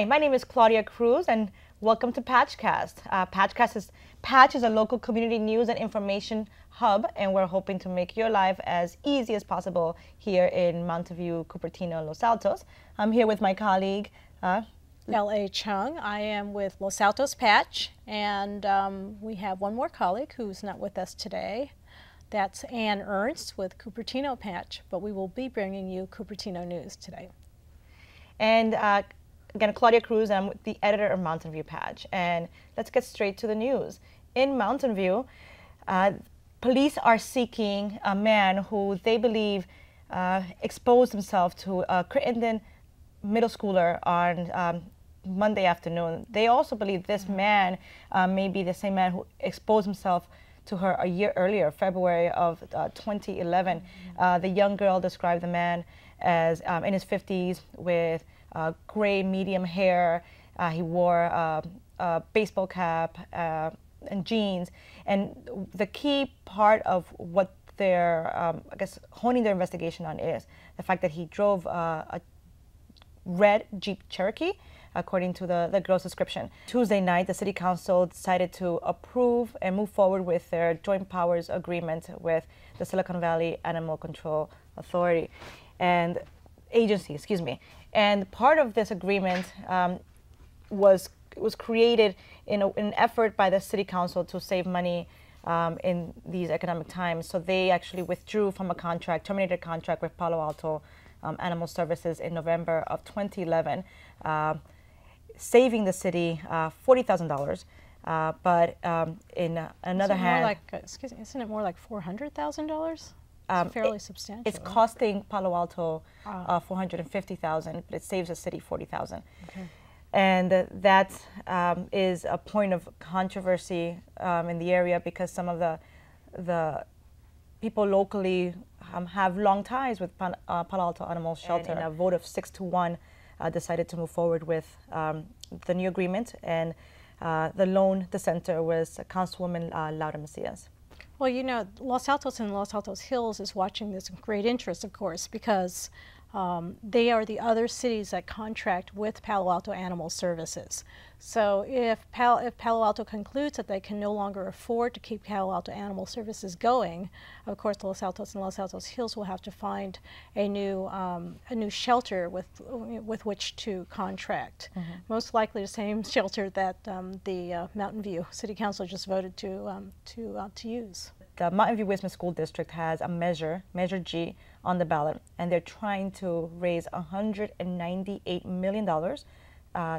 Hi, my name is Claudia Cruz, and welcome to Patchcast. Patch is a local community news and information hub, and we're hoping to make your life as easy as possible here in Mountain View, Cupertino, and Los Altos. I'm here with my colleague, L.A. Chung. I am with Los Altos Patch, and we have one more colleague who's not with us today. That's Ann Ernst with Cupertino Patch, but we will be bringing you Cupertino news today. And again, Claudia Cruz, I'm the editor of Mountain View Patch. And let's get straight to the news. In Mountain View, police are seeking a man who they believe exposed himself to a Crittenden middle schooler on Monday afternoon. They also believe this man may be the same man who exposed himself to her a year earlier, February of 2011. The young girl described the man as in his 50s with gray medium hair. He wore a baseball cap and jeans. And the key part of what they're, I guess, honing their investigation on is the fact that he drove a red Jeep Cherokee, according to the girl's description. Tuesday night, the City Council decided to approve and move forward with their joint powers agreement with the Silicon Valley Animal Control Authority and agency, And part of this agreement was created in an effort by the City Council to save money in these economic times. So they actually withdrew from a contract, terminated a contract with Palo Alto Animal Services in November of 2011, saving the city $40,000. But in another hand, isn't it more like $400,000? It's fairly substantial. It's costing Palo Alto $450,000, but it saves the city $40,000. Okay. And that is a point of controversy in the area because some of the people locally have long ties with Palo Alto Animal Shelter. And in a vote of 6-1, decided to move forward with the new agreement, and the lone dissenter was Councilwoman Laura Macias. Well, you know, Los Altos and Los Altos Hills is watching this with great interest, of course, because they are the other cities that contract with Palo Alto Animal Services. So if Palo Alto concludes that they can no longer afford to keep Palo Alto Animal Services going, of course Los Altos and Los Altos Hills will have to find a new shelter with which to contract. Mm-hmm. Most likely the same shelter that the Mountain View City Council just voted to use. The Mountain View Wisma School District has a Measure G, on the ballot, and they're trying to raise $198 million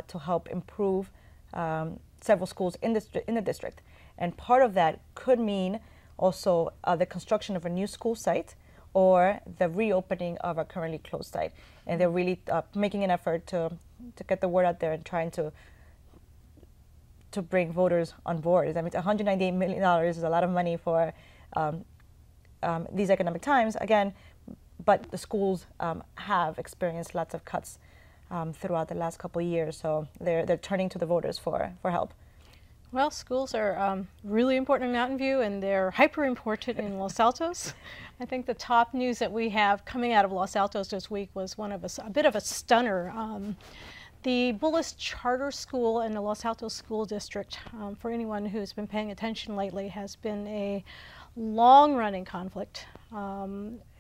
to help improve several schools in the district. And part of that could mean also the construction of a new school site or the reopening of a currently closed site. And they're really making an effort to get the word out there and trying to bring voters on board. I mean, $198 million is a lot of money for these economic times, again, but the schools have experienced lots of cuts throughout the last couple of years, so they're turning to the voters for help. Well, schools are really important in Mountain View, and they're hyper important in Los Altos. I think the top news that we have coming out of Los Altos this week was a bit of a stunner. The Bullis Charter School in the Los Altos School District, for anyone who's been paying attention lately, has been a long-running conflict.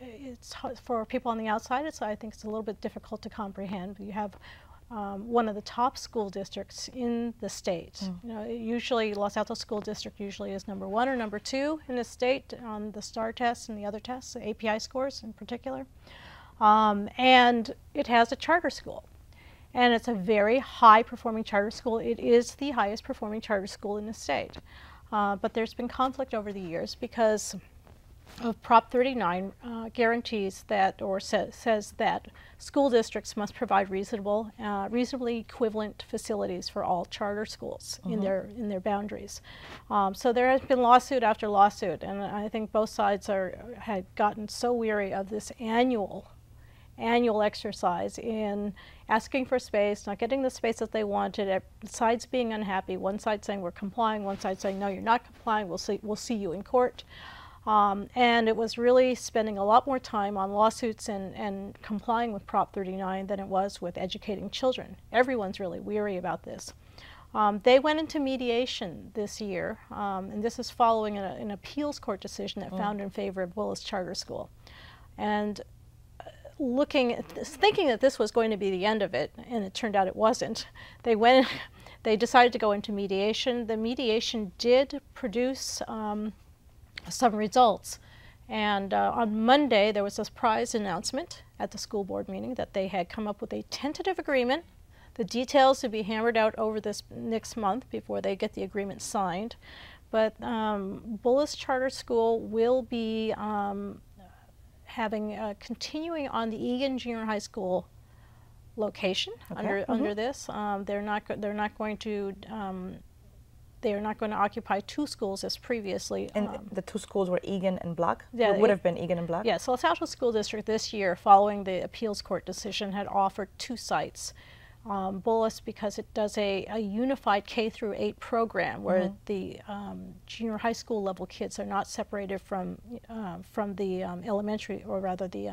It's hard for people on the outside. I think it's a little bit difficult to comprehend. You have one of the top school districts in the state. Mm. You know, usually Los Altos School District usually is number 1 or number 2 in the state on the STAR tests and the other tests, the API scores in particular. And it has a charter school. And it's a very high-performing charter school. It is the highest-performing charter school in the state. But there's been conflict over the years because of Prop 39 guarantees that, or says that school districts must provide reasonably equivalent facilities for all charter schools. Mm-hmm. in their boundaries. So there has been lawsuit after lawsuit, and I think both sides had gotten so weary of this annual exercise in asking for space, not getting the space that they wanted, sides being unhappy, one side saying we're complying, one side saying no, you're not complying, we'll see you in court. And it was really spending a lot more time on lawsuits and complying with Prop 39 than it was with educating children. Everyone's really weary about this. They went into mediation this year, and this is following an appeals court decision that found in favor of Bullis Charter School. And looking at this, thinking that this was going to be the end of it, and it turned out it wasn't, they decided to go into mediation. The mediation did produce some results. And on Monday, there was a surprise announcement at the school board meeting that they had come up with a tentative agreement. The details will be hammered out over this next month before they get the agreement signed. But Bullis Charter School will be continuing on the Egan Junior High School location under this. They're not going to occupy two schools as previously. And the two schools were Egan and Black? Yeah, would have been Egan and Black? Yeah, so Los Altos School District this year, following the appeals court decision, had offered two sites. Bullis, because it does a unified K-8 program where the junior high school level kids are not separated from the elementary, or rather the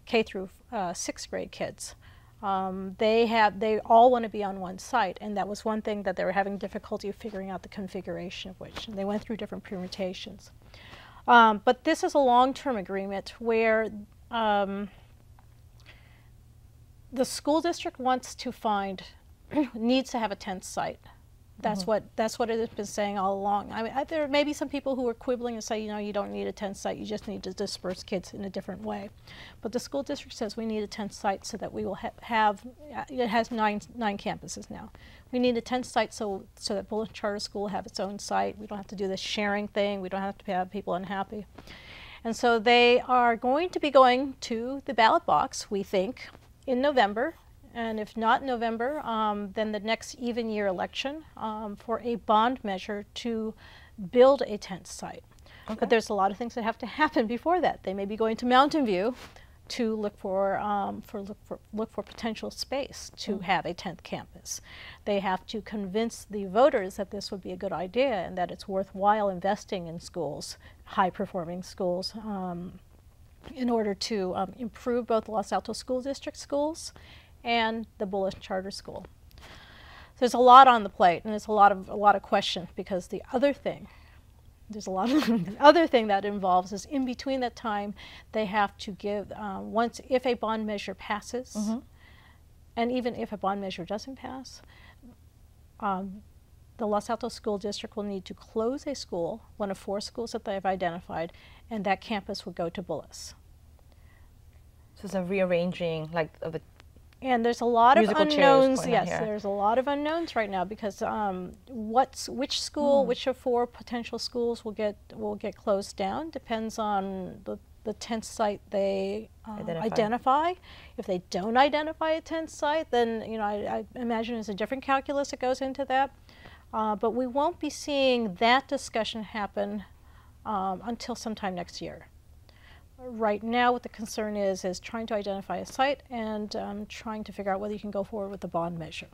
K-6 grade kids. They all want to be on one site, and that was one thing that they were having difficulty figuring out the configuration of which, and they went through different permutations. But this is a long-term agreement where the school district wants to needs to have a 10th site. That's what it has been saying all along. I mean, there may be some people who are quibbling and say, you know, you don't need a 10th site, you just need to disperse kids in a different way. But the school district says we need a 10th site so that we will have, it has nine campuses now. We need a 10th site so that Bullis Charter School will have its own site. We don't have to do this sharing thing. We don't have to have people unhappy. And so they are going to be going to the ballot box, we think, in November, and if not November, then the next even year election for a bond measure to build a 10th site. Okay. But there's a lot of things that have to happen before that. They may be going to Mountain View to look for potential space to have a 10th campus. They have to convince the voters that this would be a good idea and that it's worthwhile investing in schools, high-performing schools, in order to improve both the Los Altos School District schools and the Bullis Charter School. There's a lot on the plate, and there's a lot of questions, because the other thing, there's a lot of the other thing that involves is in between that time they have to give if a bond measure passes, and even if a bond measure doesn't pass, the Los Altos School District will need to close a school, one of 4 schools that they have identified, and that campus will go to Bullis. So it's a rearranging, like, of the and there's a lot of unknowns. Yes, here. There's a lot of unknowns right now, because which school, which of 4 potential schools will get closed down depends on the 10th site they identify. If they don't identify a 10th site, then I imagine there's a different calculus that goes into that. But we won't be seeing that discussion happen until sometime next year. Right now, what the concern is trying to identify a site and trying to figure out whether you can go forward with the bond measure.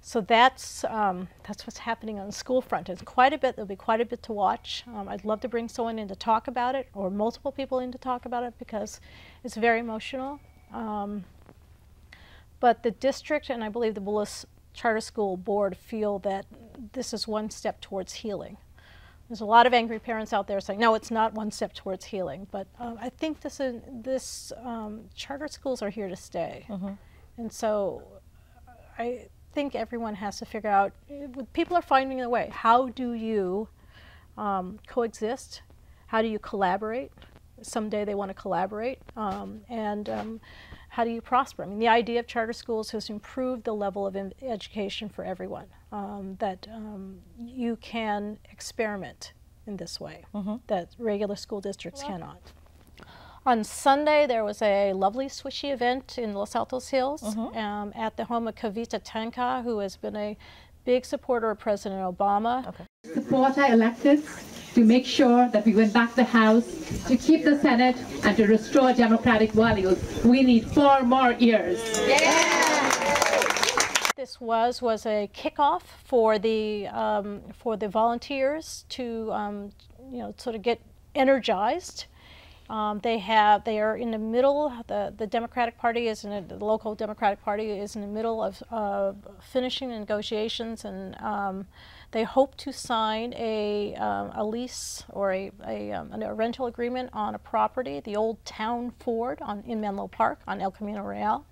So that's what's happening on the school front. It's quite a bit. There'll be quite a bit to watch. I'd love to bring someone in to talk about it, or multiple people in to talk about it, because it's very emotional. But the district, and I believe the Bullis Charter School Board, feel that this is one step towards healing. There's a lot of angry parents out there saying, no, it's not one step towards healing. But I think charter schools are here to stay. And so I think everyone has to figure out, people are finding a way. How do you coexist? How do you collaborate? Someday they want to collaborate. How do you prosper? I mean, the idea of charter schools has improved the level of education for everyone, that you can experiment in this way, that regular school districts cannot. On Sunday, there was a lovely swishy event in Los Altos Hills at the home of Kavita Tanka, who has been a big supporter of President Obama. Support our electeds to make sure that we win back the House, to keep the Senate, and to restore democratic values. We need 4 more years. This was a kickoff for the volunteers to sort of get energized. They are in the middle. The Democratic Party is the local Democratic Party is in the middle of finishing negotiations, and they hope to sign a lease or a rental agreement on a property, the old Town Ford in Menlo Park on El Camino Real.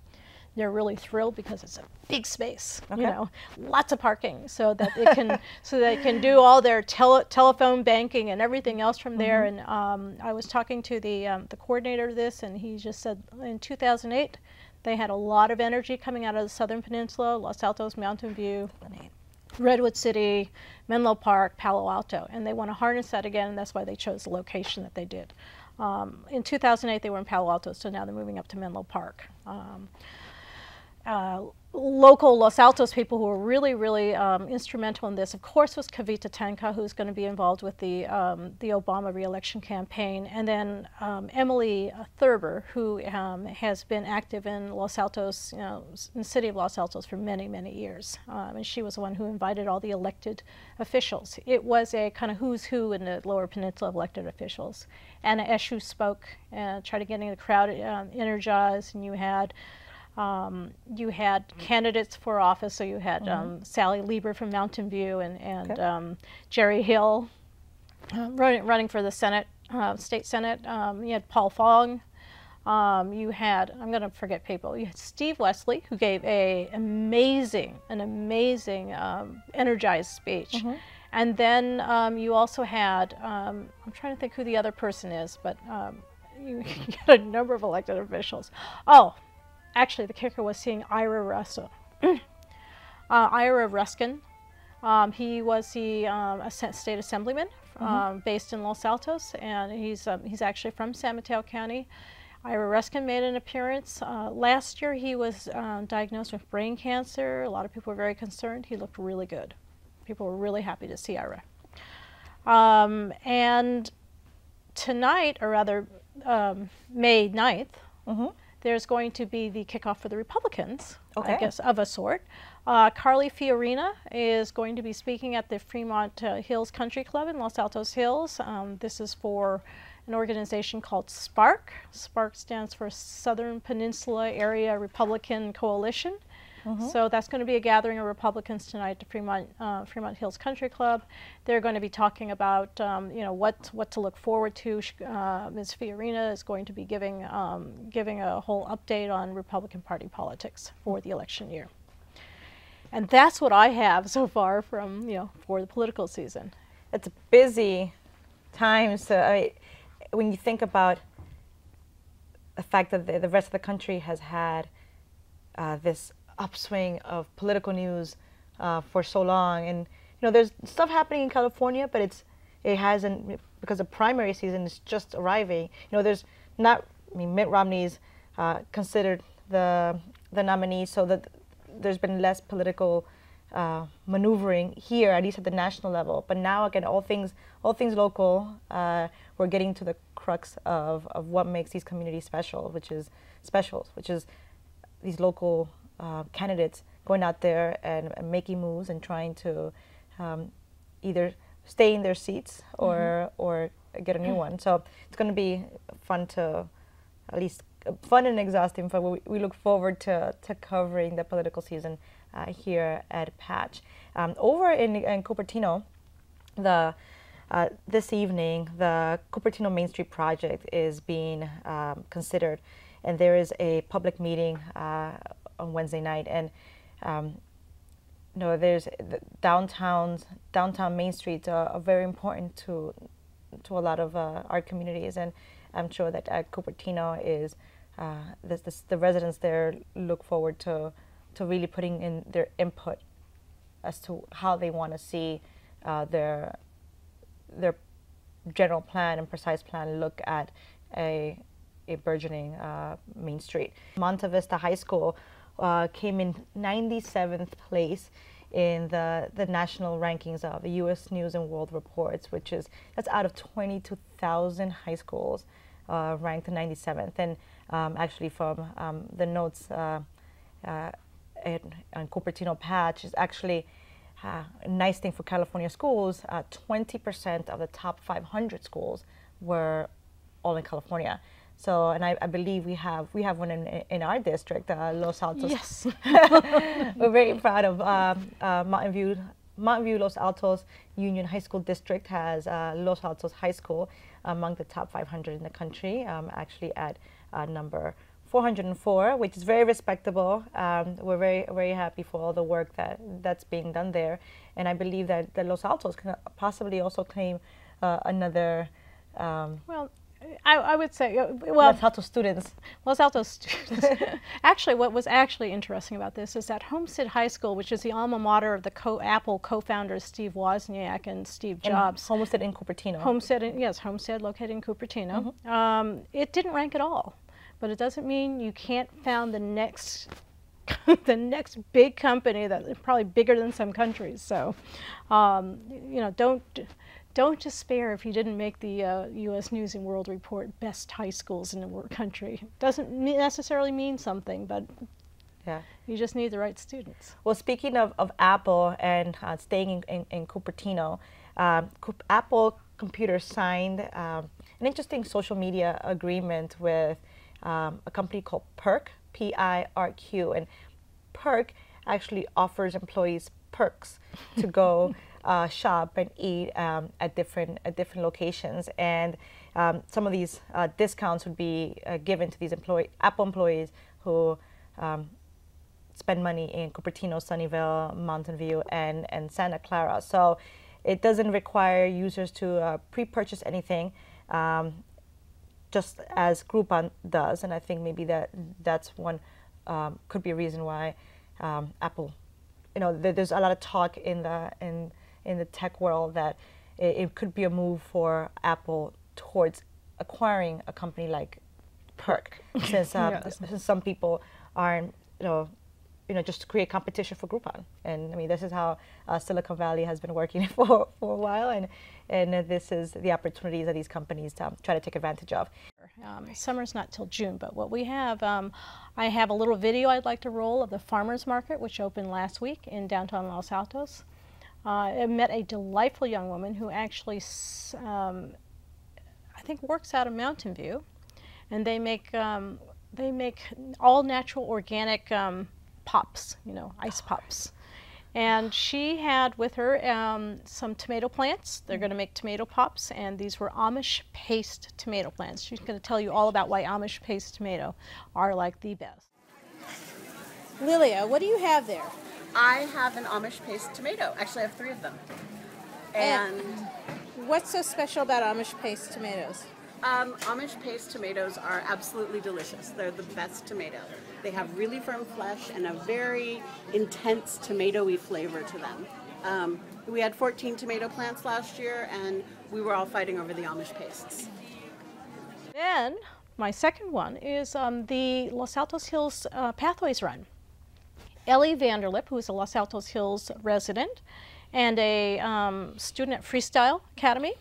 They're really thrilled because it's a big space, okay. you know, lots of parking, so that it can they can do all their telephone banking and everything else from there. And I was talking to the coordinator of this, and he just said in 2008 they had a lot of energy coming out of the Southern Peninsula, Los Altos, Mountain View, Redwood City, Menlo Park, Palo Alto, and they want to harness that again, and that's why they chose the location that they did. In 2008 they were in Palo Alto, so now they're moving up to Menlo Park. Local Los Altos people who were really, really instrumental in this, of course, was Kavita Tanka, who's going to be involved with the Obama re-election campaign, and then Emily Thurber, who has been active in Los Altos, you know, in the city of Los Altos for many, many years, and she was the one who invited all the elected officials. It was a kind of who's who in the Lower Peninsula of elected officials. Anna Eshu spoke and tried to get the crowd energized, and you had candidates for office, so you had Sally Lieber from Mountain View and okay. Jerry Hill running for the Senate, state Senate. You had Paul Fong. You had, I'm going to forget people, you had Steve Wesley, who gave an amazing energized speech. And then you also had, I'm trying to think who the other person is, but you had a number of elected officials. Oh, actually, the kicker was seeing Ira Ruskin. Ira Ruskin. He was the state assemblyman based in Los Altos, and he's actually from San Mateo County. Ira Ruskin made an appearance. Last year he was diagnosed with brain cancer. A lot of people were very concerned. He looked really good. People were really happy to see Ira. And tonight, or rather May 9th, there's going to be the kickoff for the Republicans, I guess, of a sort. Carly Fiorina is going to be speaking at the Fremont Hills Country Club in Los Altos Hills. This is for an organization called SPARC. SPARC stands for Southern Peninsula Area Republican Coalition. So that's going to be a gathering of Republicans tonight at the Fremont Hills Country Club. They're going to be talking about you know, what to look forward to. Ms. Fiorina is going to be giving a whole update on Republican Party politics for the election year. And that's what I have so far from, you know, for the political season. It's a busy time. So when you think about the fact that the rest of the country has had this upswing of political news for so long, and you know, there's stuff happening in California, but it hasn't, because the primary season is just arriving. You know, there's not, I mean, Mitt Romney's considered the nominee, so that there's been less political maneuvering here, at least at the national level. But now, again, all things local. We're getting to the crux of what makes these communities special, which is these local candidates going out there and making moves and trying to either stay in their seats or get a new one. So it's going to be fun at least fun and exhausting, but we look forward to covering the political season here at Patch. Over in Cupertino, this evening, the Cupertino Main Street project is being considered, and there is a public meeting on Wednesday night. And there's downtown Main Streets are very important to a lot of our communities, and I'm sure that Cupertino is the residents there look forward to really putting in their input as to how they want to see their general plan and precise plan look at a burgeoning Main Street. Monte Vista High School came in 97th place in the national rankings of the U.S. News and World Reports, that's out of 22,000 high schools ranked 97th. And actually, from the notes on Cupertino Patch, is actually a nice thing for California schools. 20% of the top 500 schools were all in California. So, and I believe we have one in our district, Los Altos. Yes. We're very proud of Mountain View Los Altos Union High School District has Los Altos High School among the top 500 in the country, actually at number 404, which is very respectable. We're very happy for all the work that's being done there, and I believe that Los Altos can possibly also claim another. Well, I would say, well, Los Altos students. Los Altos students. Actually, what was actually interesting about this is that Homestead High School, which is the alma mater of the Apple co-founders Steve Wozniak and Steve Jobs. And Homestead in Cupertino. Homestead located in Cupertino. Mm-hmm. It didn't rank at all, but it doesn't mean you can't found the next the next big company that is probably bigger than some countries. So, you know, don't despair if you didn't make the U.S. News and World Report best high schools in the country. Doesn't necessarily mean something, but yeah, you just need the right students. Well, speaking of Apple and staying in Cupertino, Apple Computers signed an interesting social media agreement with a company called Perk, P-I-R-Q, and Perk actually offers employees perks to go shop and eat at different locations, and some of these discounts would be given to these Apple employees who spend money in Cupertino, Sunnyvale, Mountain View, and Santa Clara. So it doesn't require users to pre-purchase anything, just as Groupon does, and I think maybe that's one could be a reason why Apple, you know, there's a lot of talk in the tech world that it could be a move for Apple towards acquiring a company like Perk, since since some people aren't, you know, just to create competition for Groupon. And I mean, this is how Silicon Valley has been working for a while, and this is the opportunities that these companies try to take advantage of. Summer's not till June, but what we have, I have a little video I'd like to roll of the farmers market, which opened last week in downtown Los Altos. I met a delightful young woman who actually, I think, works out of Mountain View, and they make all natural organic pops, you know, ice pops. And she had with her some tomato plants. They're going to make tomato pops, and these were Amish paste tomato plants. She's going to tell you all about why Amish paste tomato are like the best. Lilia, what do you have there? I have an Amish paste tomato. Actually, I have 3 of them. And what's so special about Amish paste tomatoes? Amish paste tomatoes are absolutely delicious. They're the best tomato. They have really firm flesh and a very intense tomatoey flavor to them. We had 14 tomato plants last year, and we were all fighting over the Amish pastes. Then my second one is the Los Altos Hills Pathways Run. Ellie Vanderlip, who is a Los Altos Hills resident and a student at Freestyle Academy,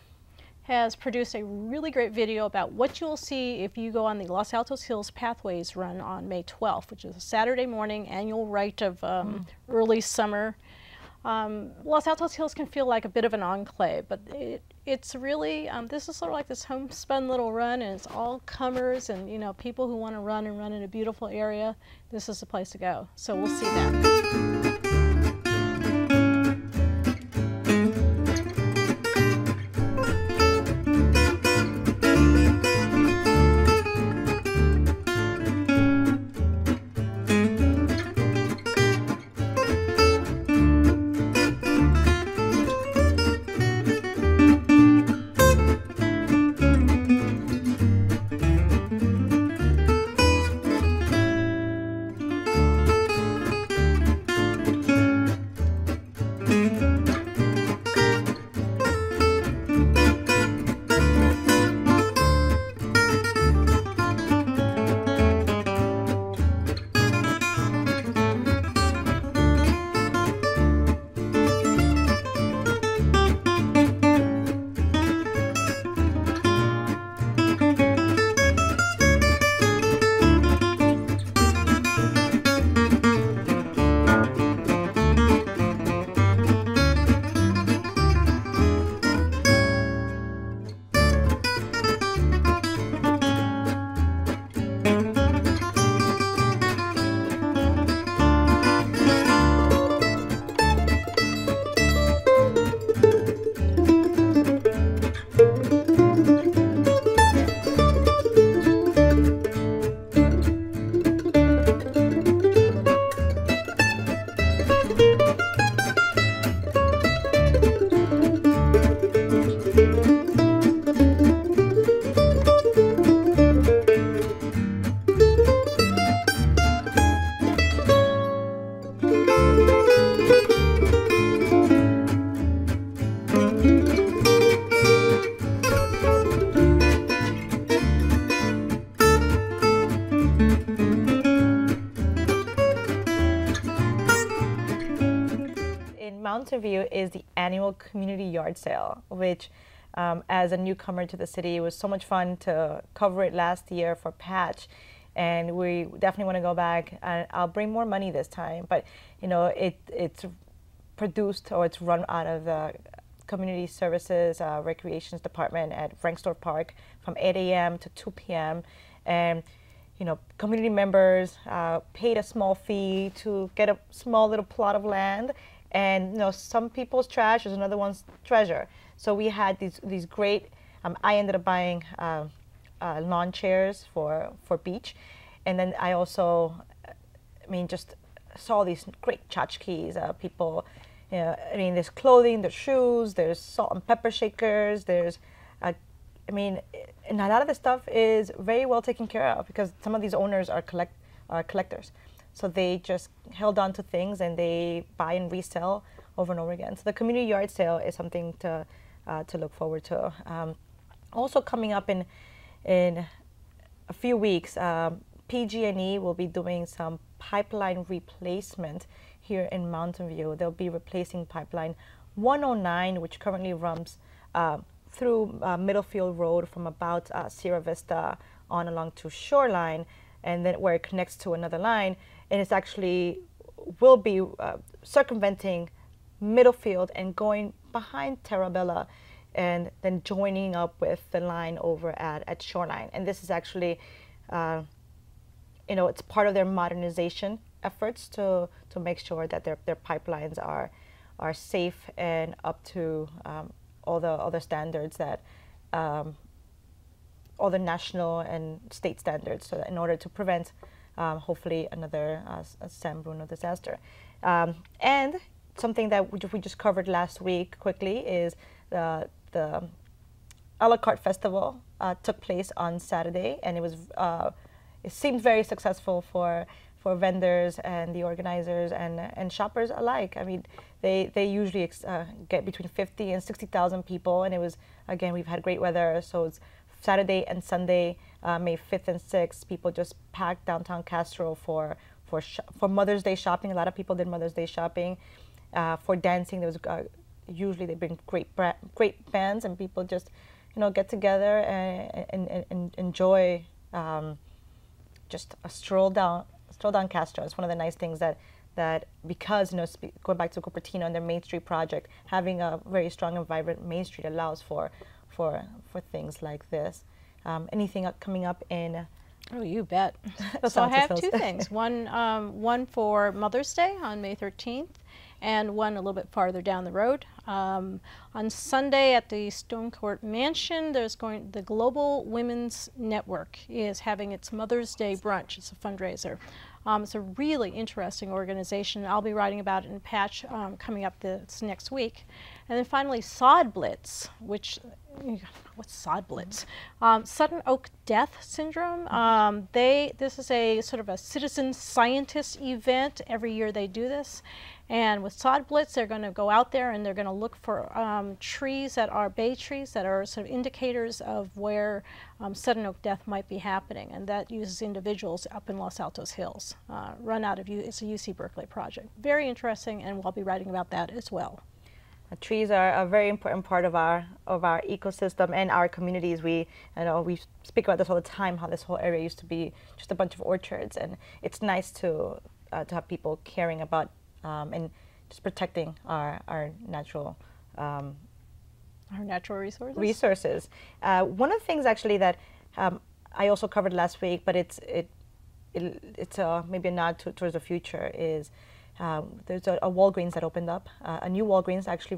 has produced a really great video about what you'll see if you go on the Los Altos Hills Pathways Run on May 12th, which is a Saturday morning annual rite of early summer. Los Altos Hills can feel like a bit of an enclave, but it's really, this is sort of like this homespun little run, and it's all comers and, you know, people who want to run in a beautiful area. This is the place to go. So we'll see that. In Mountain View is the annual community yard sale, which as a newcomer to the city, it was so much fun to cover it last year for Patch, and we definitely want to go back. And I'll bring more money this time, but you know it's produced or it's run out of the Community Services Recreations Department at Franksdorf Park from 8 a.m. to 2 p.m. and you know, community members paid a small fee to get a small little plot of land, and you know, some people's trash is another one's treasure. So we had these great. I ended up buying lawn chairs for beach, and then I also, I mean, just saw these great tchotchkes. People, you know, I mean, there's clothing, there's shoes, there's salt and pepper shakers, there's, I mean, and a lot of the stuff is very well taken care of because some of these owners are collectors. So they just held on to things and they buy and resell over and over again. So the community yard sale is something to look forward to. Also coming up in a few weeks, PG&E will be doing some pipeline replacement here in Mountain View. They'll be replacing pipeline 109, which currently runs through Middlefield Road from about Sierra Vista on along to Shoreline, and then where it connects to another line. And it's actually will be circumventing Middlefield and going behind Terabella and then joining up with the line over at Shoreline. And this is actually, you know, it's part of their modernization efforts to make sure that their pipelines are safe and up to all the other standards that all the national and state standards, so that in order to prevent hopefully another San Bruno disaster. And something that we just covered last week quickly is the a la carte festival took place on Saturday, and it seemed very successful for vendors and the organizers and shoppers alike. I mean, they usually get between 50 and 60,000 people, and it was, again, we've had great weather, so it's Saturday and Sunday, May 5th and 6th. People just packed downtown Castro for Mother's Day shopping. A lot of people did Mother's Day shopping. For dancing, there was usually they bring great bands, and people just, you know, get together and enjoy just a stroll down Castro. It's one of the nice things that because, you know, going back to Cupertino and their Main Street project, having a very strong and vibrant Main Street allows for things like this. Anything coming up in? Oh, you bet. So I have two things. One for Mother's Day on May 13th, and one a little bit farther down the road. On Sunday at the Stone Court Mansion, the Global Women's Network is having its Mother's Day brunch. It's a fundraiser. It's a really interesting organization. I'll be writing about it in Patch coming up this next week. And then finally, Sod Blitz, which, what's Sod Blitz? Sudden Oak Death Syndrome. This is a sort of a citizen scientist event. Every year they do this. And with Sod Blitz, they're going to go out there and they're going to look for trees that are bay trees that are sort of indicators of where sudden oak death might be happening. And that uses individuals up in Los Altos Hills. It's a UC Berkeley project. Very interesting, and we'll be writing about that as well. Trees are a very important part of our ecosystem and our communities. We speak about this all the time, how this whole area used to be just a bunch of orchards, and it's nice to have people caring about and just protecting our natural resources. One of the things actually that I also covered last week, but it's maybe a nod towards the future, is there's a Walgreens that opened up, a new Walgreens actually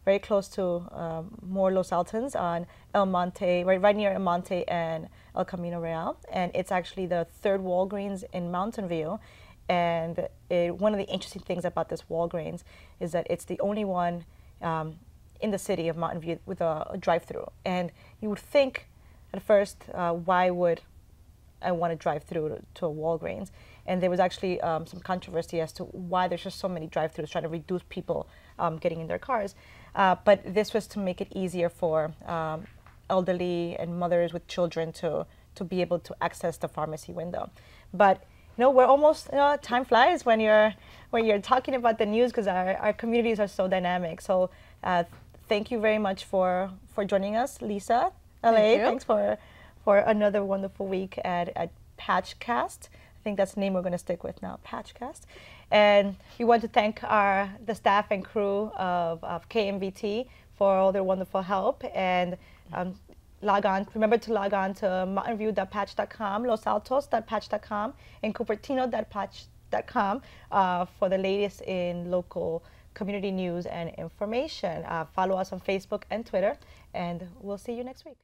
very close to more Los Altons on El Monte, right near El Monte and El Camino Real, and it's actually the third Walgreens in Mountain View. And one of the interesting things about this Walgreens is that it's the only one in the city of Mountain View with a drive-through. And you would think at first, why would I want to drive through to a Walgreens? And there was actually some controversy as to why there's just so many drive-throughs, trying to reduce people getting in their cars. But this was to make it easier for elderly and mothers with children to to be able to access the pharmacy window. But we're almost, time flies when you're talking about the news, because our communities are so dynamic. So thank you very much for joining us, Lisa. LA, thanks for another wonderful week at Patchcast. I think that's the name we're going to stick with now, Patchcast. And we want to thank the staff and crew of KMVT for all their wonderful help. And remember to log on to mountainview.patch.com, losaltos.patch.com, and cupertino.patch.com for the latest in local community news and information. Follow us on Facebook and Twitter, and we'll see you next week.